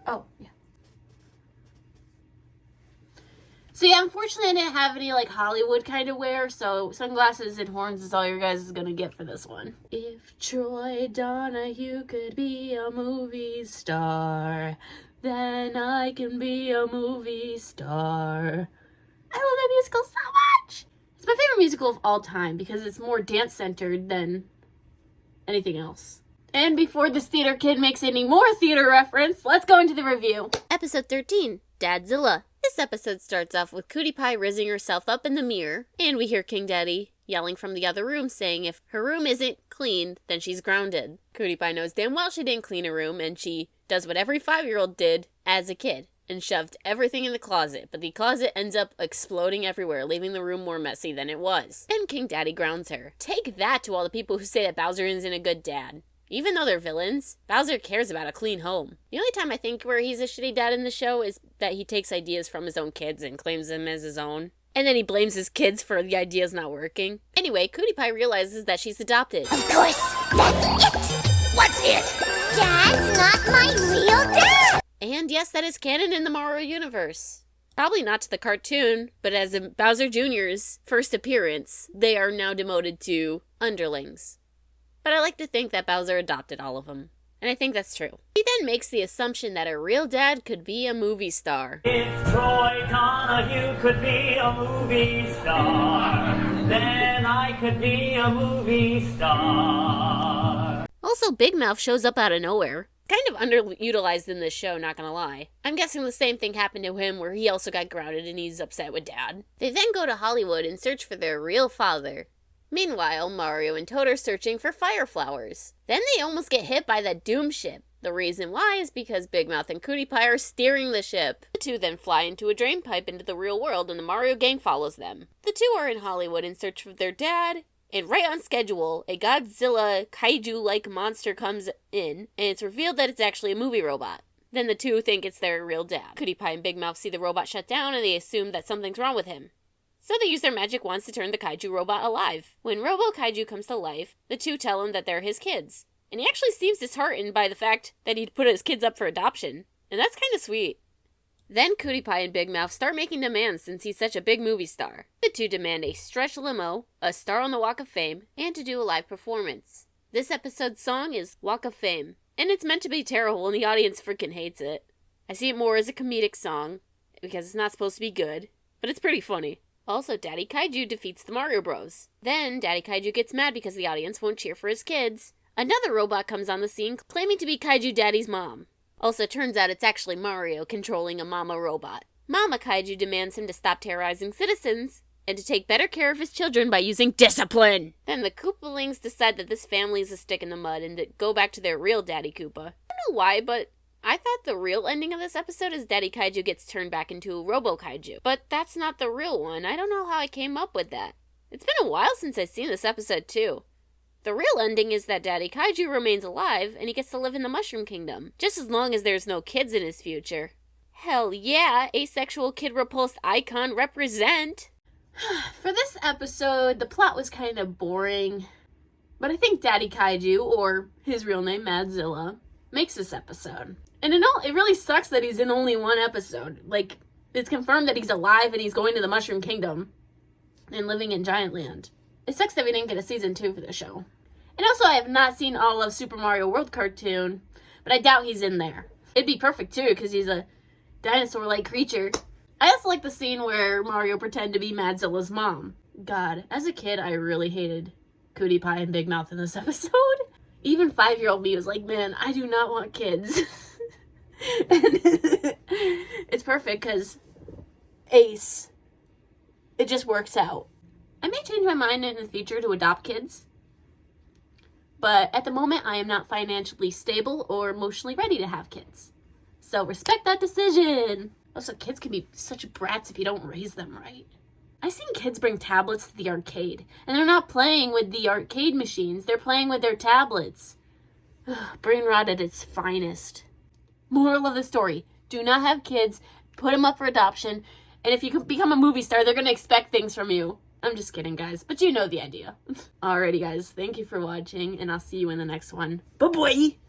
Oh, yeah. So yeah, unfortunately I didn't have any like Hollywood kind of wear, so sunglasses and horns is all your guys is gonna get for this one. If Troy Donahue could be a movie star, then I can be a movie star. I love that musical so much! It's my favorite musical of all time because it's more dance-centered than anything else. And before this theater kid makes any more theater reference, let's go into the review. Episode 13, Dadzilla. This episode starts off with Cutie Pie rizzing herself up in the mirror, and we hear King Daddy yelling from the other room saying if her room isn't cleaned, then she's grounded. Cutie Pie knows damn well she didn't clean her room, and she does what every 5-year-old did as a kid, and shoved everything in the closet, but the closet ends up exploding everywhere, leaving the room more messy than it was. And King Daddy grounds her. Take that to all the people who say that Bowser isn't a good dad. Even though they're villains, Bowser cares about a clean home. The only time I think where he's a shitty dad in the show is that he takes ideas from his own kids and claims them as his own. And then he blames his kids for the ideas not working. Anyway, Cutie Pie realizes that she's adopted. Of course, that's it! What's it? Dad's not my real dad! And yes, that is canon in the Mario universe. Probably not to the cartoon, but as in Bowser Jr.'s first appearance, they are now demoted to underlings. But I like to think that Bowser adopted all of them. And I think that's true. He then makes the assumption that a real dad could be a movie star. If Troy Donahue could be a movie star, then I could be a movie star. Also, Big Mouth shows up out of nowhere. Kind of underutilized in this show, not gonna lie. I'm guessing the same thing happened to him where he also got grounded and he's upset with Dad. They then go to Hollywood and search for their real father. Meanwhile, Mario and Toad are searching for fire flowers. Then they almost get hit by that doom ship. The reason why is because Big Mouth and Cutie Pie are steering the ship. The two then fly into a drain pipe into the real world and the Mario gang follows them. The two are in Hollywood in search of their dad, and right on schedule, a Godzilla kaiju-like monster comes in, and it's revealed that it's actually a movie robot. Then the two think it's their real dad. Cutie Pie and Big Mouth see the robot shut down and they assume that something's wrong with him. So they use their magic wands to turn the kaiju robot alive. When Robo Kaiju comes to life, the two tell him that they're his kids. And he actually seems disheartened by the fact that he'd put his kids up for adoption. And that's kind of sweet. Then Cutie Pie and Big Mouth start making demands since he's such a big movie star. The two demand a stretch limo, a star on the Walk of Fame, and to do a live performance. This episode's song is Walk of Fame, and it's meant to be terrible and the audience freaking hates it. I see it more as a comedic song, because it's not supposed to be good, but it's pretty funny. Also, Daddy Kaiju defeats the Mario Bros. Then, Daddy Kaiju gets mad because the audience won't cheer for his kids. Another robot comes on the scene claiming to be Kaiju Daddy's mom. Also, it turns out it's actually Mario controlling a mama robot. Mama Kaiju demands him to stop terrorizing citizens and to take better care of his children by using discipline. Then the Koopalings decide that this family is a stick in the mud and to go back to their real Daddy Koopa. I don't know why, but I thought the real ending of this episode is Daddy Kaiju gets turned back into a Robo Kaiju. But that's not the real one. I don't know how I came up with that. It's been a while since I've seen this episode too. The real ending is that Daddy Kaiju remains alive and he gets to live in the Mushroom Kingdom, just as long as there's no kids in his future. Hell yeah, asexual kid repulsed icon represent! For this episode, the plot was kind of boring, but I think Daddy Kaiju, or his real name, Madzilla, makes this episode. And it really sucks that he's in only one episode. Like, it's confirmed that he's alive and he's going to the Mushroom Kingdom and living in Giant Land. It sucks that we didn't get a season 2 for the show. And also, I have not seen all of Super Mario World cartoon, but I doubt he's in there. It'd be perfect too, because he's a dinosaur-like creature. I also like the scene where Mario pretended to be Madzilla's mom. God, as a kid, I really hated Cutie Pie and Big Mouth in this episode. Even 5-year-old me was like, man, I do not want kids. And it's perfect because Ace, it just works out. I may change my mind in the future to adopt kids, but at the moment I am not financially stable or emotionally ready to have kids. So respect that decision. Also, kids can be such brats if you don't raise them right. I've seen kids bring tablets to the arcade, and they're not playing with the arcade machines, they're playing with their tablets. Brain rot at its finest. Moral of the story, do not have kids, put them up for adoption, and if you can become a movie star, they're going to expect things from you. I'm just kidding, guys, but you know the idea. Alrighty, guys, thank you for watching, and I'll see you in the next one. Bye-bye!